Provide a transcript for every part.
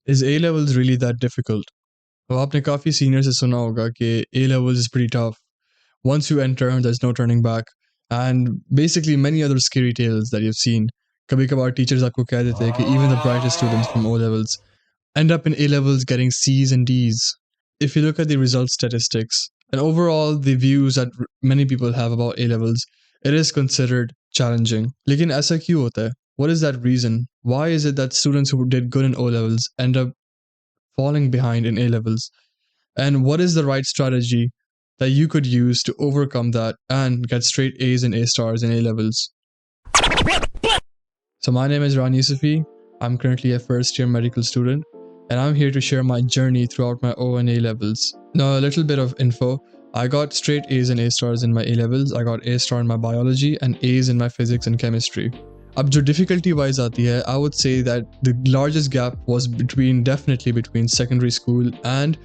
Is A levels really that difficult? अब आपने काफ़ी सीनियर से सुना होगा कि A levels is pretty tough. Once you enter, there's no turning back. And basically many other scary tales that you've seen. कभी कभार teachers आपको कह देते हैं कि even the brightest students from O levels end up in A levels getting C's and D's. If you look at the result statistics and overall the views that many people have about A levels, it is considered challenging. लेकिन ऐसा क्यों होता है? What is that reason? Why is it that students who did good in O levels end up falling behind in A levels? And what is the right strategy that you could use to overcome that and get straight A's and A stars in A levels? So, my name is Ran Yusufi. I'm currently a first year medical student, and I'm here to share my journey throughout my O and A levels. Now, a little bit of info. I got straight A's and A stars in my A levels. I got A star in my biology and A's in my physics and chemistry. अब जो difficulty wise आती है, I would say that the largest gap was definitely between secondary school and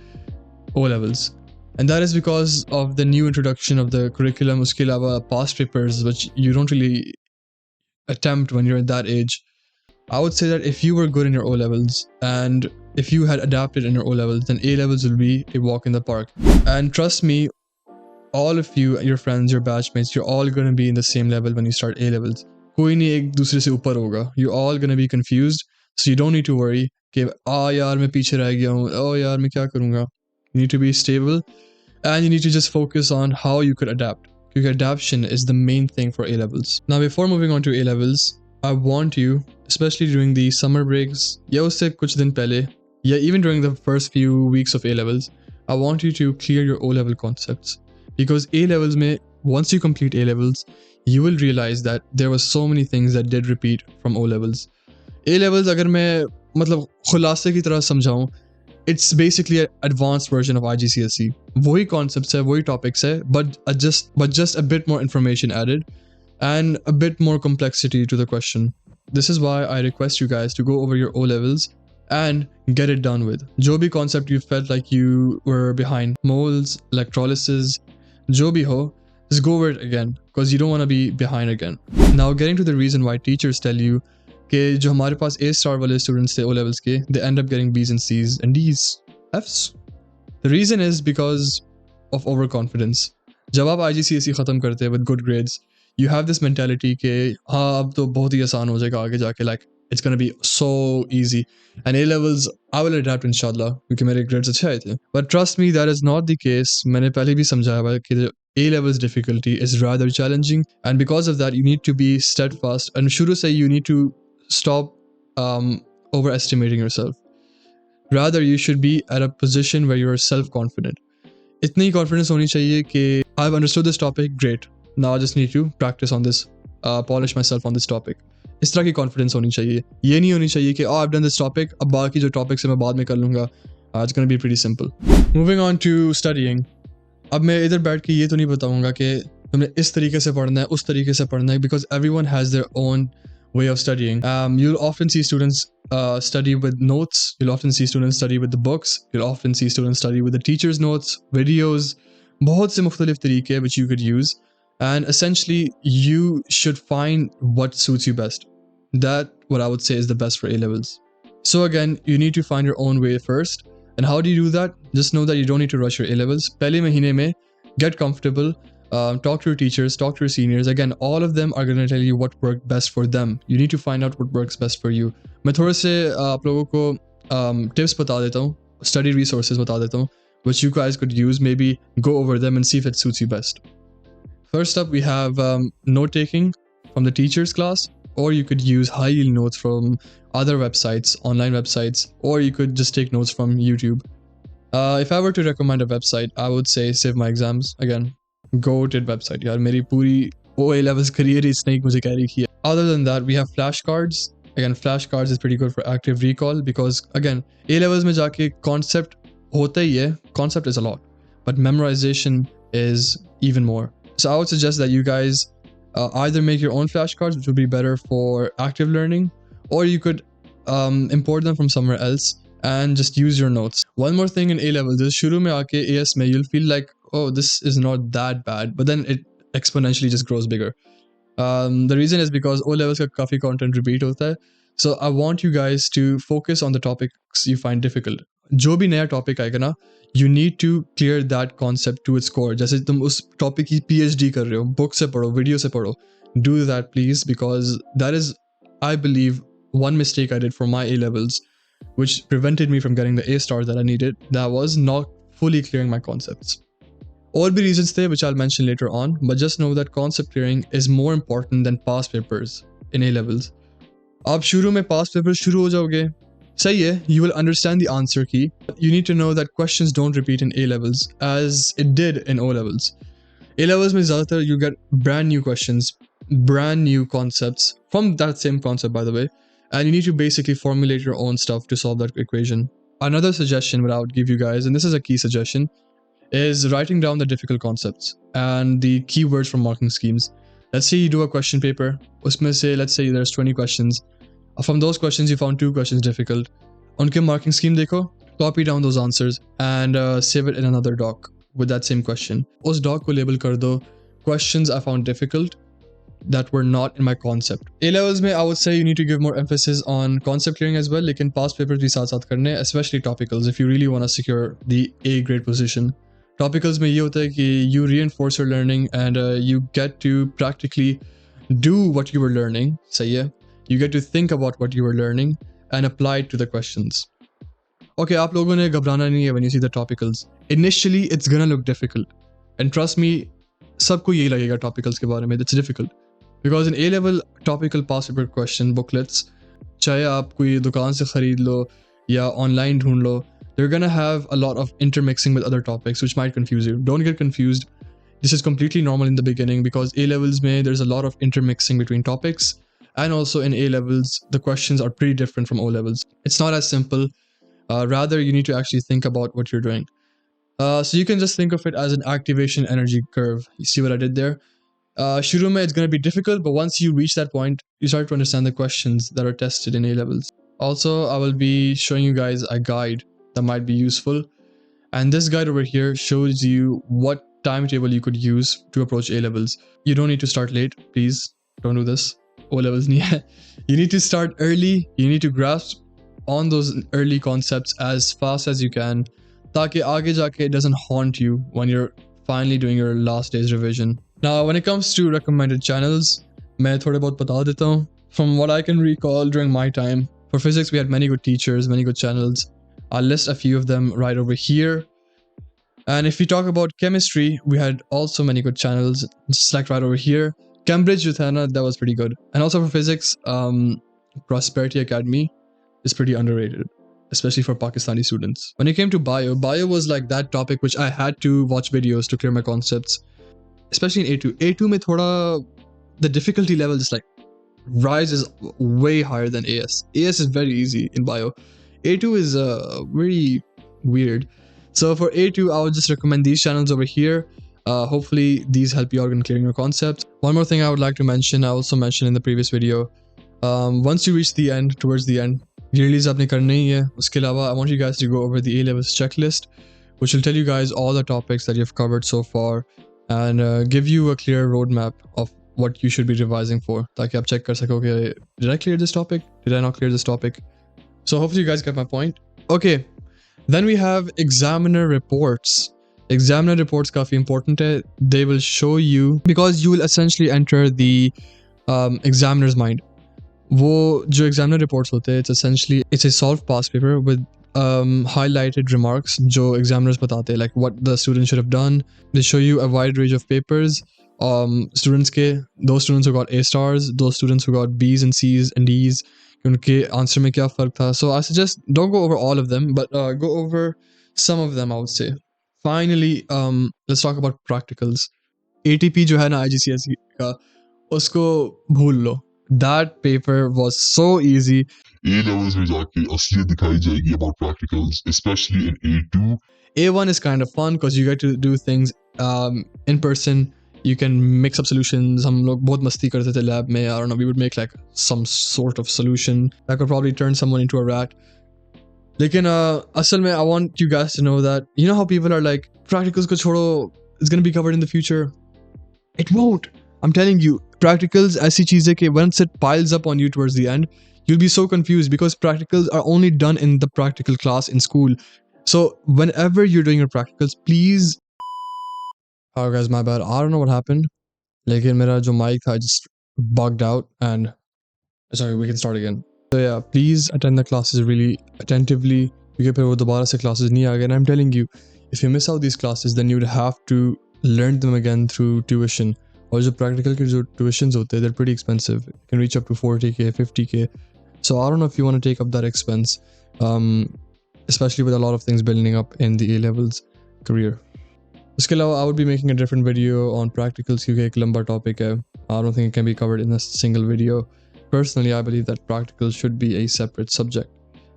O levels. And that is because of the new introduction of the curriculum, uske alawa past papers, which you don't really attempt when you're at that age. I would say that if you were good in your O levels and if you had adapted in your O levels, then A levels will be a walk in the park. And trust me, all of you, your friends, your batchmates, you're all going to be in the same level when you start A levels. कोई नहीं एक दूसरे से ऊपर होगा. You're all going to be confused, so you don't need to worry कि यार मैं पीछे रह गया हूँ, यार मैं क्या करूँगा. You need to be stable and you need to just focus on how you could adapt. Because adaptation is the main thing for A levels. Now, before moving on to A levels, I want you, especially during the summer breaks, या उससे कुछ दिन पहले, या even during the first few weeks of A levels, I want you to clear your O level concepts. Because A levels में, once you complete A levels, you will realize that there were so many things that did repeat from O levels. A levels अगर मैं मतलब खुलासे की तरह समझाऊं, it's basically an advanced version of IGCSE. वही concepts है, वही topics है, but just a bit more information added and a bit more complexity to the question. This is why I request you guys to go over your O levels and get it done with. जो भी concept you felt like you were behind, moles, electrolysis, जो भी हो, just go over it again because you don't want to be behind again. Now getting to the reason why teachers tell you कि जो हमारे पास A star वाले students थे O levels के, they end up getting B's and C's and D's, F's. The reason is because of overconfidence. जब आप IGCSE ख़त्म करते हैं with good grades, you have this mentality कि हाँ अब तो बहुत ही आसान हो जाएगा आगे जाके, like it's gonna be so easy. And A levels, I will adapt inshallah क्योंकि मेरे grades अच्छे आए थे. But trust me, that is not the case. मैंने पहले भी समझाया हुआ है कि A levels difficulty is rather challenging, and because of that, you need to be steadfast. And शुरू से you need to stop overestimating yourself. Rather, you should be at a position where you're self-confident. इतनी confidence होनी चाहिए कि I've understood this topic, great. Now I just need to practice on this, polish myself on this topic. इस तरह की confidence होनी चाहिए. ये नहीं होनी चाहिए कि I've done this topic, अब बाकी जो topics है मैं बाद में कर लूँगा. It's going to be pretty simple. Moving on to studying. अब मैं इधर बैठ के ये तो नहीं बताऊँगा कि तुमने इस तरीके से पढ़ना है, उस तरीके से पढ़ना है, because everyone has their own way of studying. You'll often see students study with notes. You'll often see students study with the books. You'll often see students study with the teacher's notes, videos. बहुत से मुख्तलिफ तरीके which you could use. And essentially, you should find what suits you best. That, what I would say, is the best for A levels. So again, you need to find your own way first. And how do you do that? Just know that you don't need to rush your A levels. पहले महीने में get comfortable. Talk to your teachers, talk to your seniors. Again, all of them are going to tell you what worked best for them. You need to find out what works best for you. मैं थोड़े से आप लोगों को tips बता देता हूँ, study resources बता देता हूँ, which you guys could use. Maybe go over them and see if it suits you best. First up, we have note taking from the teacher's class, or you could use high yield notes from other websites, online websites, or you could just take notes from YouTube. If I were to recommend a website, I would say Save My Exams. Again, goated website. यार मेरी पूरी OA levels career इसने ही मुझे carry किया. Other than that, we have flashcards. Again, flashcards is pretty good for active recall because again, A levels में जाके concept होता ही है. Concept is a lot, but memorization is even more. So I would suggest that you guys either make your own flashcards, which would be better for active learning, or you could import them from somewhere else and just use your notes. One more thing in A levels is shuru mein aake AS mein you'll feel like, oh, this is not that bad, but then it exponentially just grows bigger. The reason is because O levels ka kafi content repeat hota hai, So I want you guys to focus on the topics you find difficult. जो भी नया topic आएगा ना, you need to clear that concept to its core. जैसे तुम उस topic की PhD कर रहे हो, बुक से पढ़ो, वीडियो से पढ़ो. Do that please, because that is, I believe, one mistake I did for my A levels, which prevented me from getting the A stars that I needed. That was not fully clearing my concepts. और भी reasons थे which I'll mention later on, but just know that concept clearing is more important than past papers in A levels. आप शुरू में पास paper शुरू हो जाओगे, सही है, you will understand the answer key. You need to know that questions don't repeat in A levels as it did in O levels. A levels में ज़्यादातर you get brand new questions, brand new concepts from that same concept, by the way, and you need to basically formulate your own stuff to solve that equation. Another suggestion what I would give you guys, and this is a key suggestion, is writing down the difficult concepts and the keywords from marking schemes. Let's say you do a question paper. उसमें से let's say there's 20 questions. From those questions you found 2 questions difficult. उनके marking scheme देखो, copy down those answers and save it in another doc with that same question. उस doc को label कर दो questions I found difficult that were not in my concept. A levels में I would say you need to give more emphasis on concept clearing as well, लेकिन past papers भी साथ साथ करने, especially topicals if you really want to secure the A grade position. Topicals में ये होता है कि you reinforce your learning and you get to practically do what you were learning. सही है? You get to think about what you were learning and apply it to the questions. Okay, आप लोगों ने घबराना नहीं है when you see the topicals. Initially, it's gonna look difficult. And trust me, सबको यही लगेगा topicals के बारे में. It's difficult. Because in A-level topical past paper question booklets, चाहे आप कोई दुकान से खरीद लो या online ढूंढ लो, they're gonna have a lot of intermixing with other topics which might confuse you. Don't get confused. This is completely normal in the beginning because A levels may there's a lot of intermixing between topics, and also in A levels the questions are pretty different from O levels. It's not as simple. Rather you need to actually think about what you're doing. So you can just think of it as an activation energy curve. You see what I did there? शुरू में it's gonna be difficult, but once you reach that point, you start to understand the questions that are tested in A levels. Also, I will be showing you guys a guide that might be useful, and this guide over here shows you what timetable you could use to approach A levels. You don't need to start late, please don't do this. O levels nahi hai. You need to start early. You need to grasp on those early concepts as fast as you can, ताकि आगे जाके it doesn't haunt you when you're finally doing your last day's revision. Now, when it comes to recommended channels, मैं थोड़े बहुत बता देता हूँ. From what I can recall during my time, for physics we had many good teachers, many good channels. I'll list a few of them right over here. And if we talk about chemistry, we had also many good channels, just like right over here. Cambridge जो था ना, that was pretty good. And also for physics, Prosperity Academy is pretty underrated, especially for Pakistani students. When it came to bio was like that topic which I had to watch videos to clear my concepts. Especially in A2. A2 में थोड़ा the difficulty level is like rises way higher than AS. AS is very easy in bio. A2 is very weird. So for A2, I would just recommend these channels over here. Hopefully these help you out in clearing your concepts. One more thing I would like to mention, I also mentioned in the previous video. Once you reach the end, towards the end, release आपने करना ही है. उसके अलावा I want you guys to go over the A-levels checklist, which will tell you guys all the topics that you've covered so far and give you a clear roadmap of what you should be revising for. ताकि आप check कर सको कि did I clear this topic? Did I not clear this topic? So hopefully you guys get my point. Okay, then we have examiner reports. Examiner reports काफी important है. They will show you, because you will essentially enter the examiner's mind. वो जो examiner reports होते हैं, it's a solved past paper with highlighted remarks जो examiners बताते हैं, like what the student should have done. They show you a wide range of papers. Students के, those students who got A stars, those students who got B's and C's and D's, उनके answer में क्या फर्क था. So I suggest don't go over all of them, but go over some of them, I would say. Finally, let's talk about practicals. ATP जो है ना IGCSE का, उसको भूल लो. That paper was so easy. A levels में जाके असलियत दिखाई जाएगी about practicals, especially in A2. A1 is kind of fun because you get to do things in person. You can mix up solutions. हम लोग बहुत मस्ती करते थे lab में. I don't know, we would make like some sort of solution that could probably turn someone into a rat. लेकिन असल में I want you guys to know that, you know how people are like, practicals को छोड़ो, it's going to be covered in the future. It won't. I'm telling you, practicals ऐसी चीज़ है कि once it piles up on you towards the end, You'll be so confused because practicals are only done in the practical class in school. So whenever you're doing your practicals, please. Oh guys, my bad. I don't know what happened. लेकिन मेरा जो mic था just bugged out and sorry, we can start again. So yeah, please attend the classes really attentively क्योंकि फिर वो दोबारा से classes नहीं आ गए. And I'm telling you, if you miss out these classes, then you'd have to learn them again through tuition. और जो practical के जो tuitions होते हैं, they're pretty expensive. It can reach up to 40k, 50k. So I don't know if you want to take up that expense, especially with a lot of things building up in the A levels career. उसके अलावा I would be making a different video on practicals क्योंकि एक लंबा topic है. I don't think it can be covered in a single video. Personally, I believe that practicals should be a separate subject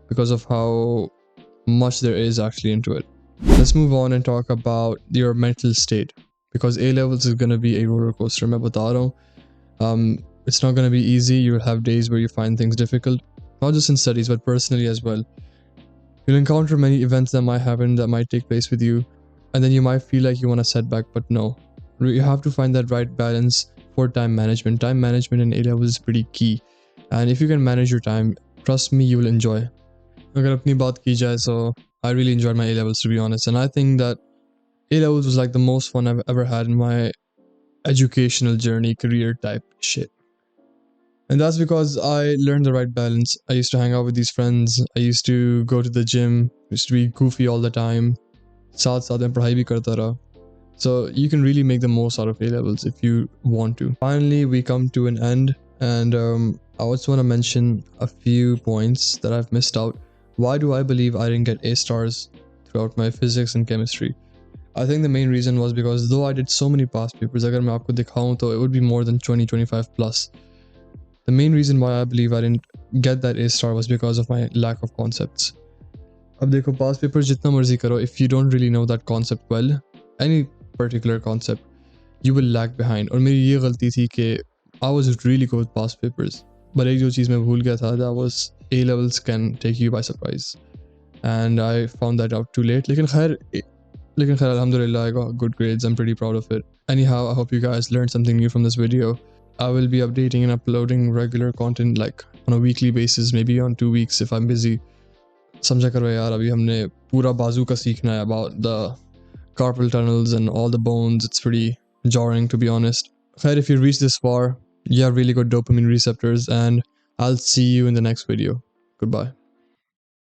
because of how much there is actually into it. Let's move on and talk about your mental state because A levels is going to be a roller coaster. मैं बता रहा हूँ. It's not going to be easy. You'll have days where you find things difficult, not just in studies, but personally as well. You'll encounter many events that might happen, that might take place with you, and then you might feel like you want to set back, but no. You have to find that right balance for time management. Time management in A levels is pretty key. And if you can manage your time, trust me, you will enjoy. अगर अपनी बात की जाए, so I really enjoyed my A levels, to be honest. And I think that A levels was like the most fun I've ever had in my educational journey, career type shit. And that's because I learned the right balance. I used to hang out with these friends. I used to go to the gym. Used to be goofy all the time. साथ साथ में पढ़ाई भी करता रहा. So you can really make the most out of A levels if you want to. Finally, we come to an end, and I also want to mention a few points that I've missed out. Why do I believe I didn't get A stars throughout my physics and chemistry? I think the main reason was because though I did so many past papers, अगर मैं आपको दिखाऊं तो it would be more than 20-25 plus. The main reason why I believe I didn't get that A star was because of my lack of concepts. अब देखो past papers जितना मर्जी करो, if you don't really know that concept well, any particular concept, you will lag behind. और मेरी ये गलती थी कि I was really good with past papers, but एक जो चीज़ मैं भूल गया था, that was A levels can take you by surprise, and I found that out too late. लेकिन खैर alhamdulillah I got good grades. I'm pretty proud of it. Anyhow, I hope you guys learned something new from this video. I will be updating and uploading regular content like on a weekly basis, maybe on 2 weeks if I'm busy. समझा करो यार, अभी हमने पूरा बाजू का सीखना है about the carpal tunnels and all the bones. It's pretty jarring, to be honest. Khair, if you reach this far, you have really good dopamine receptors, and I'll see you in the next video. Goodbye.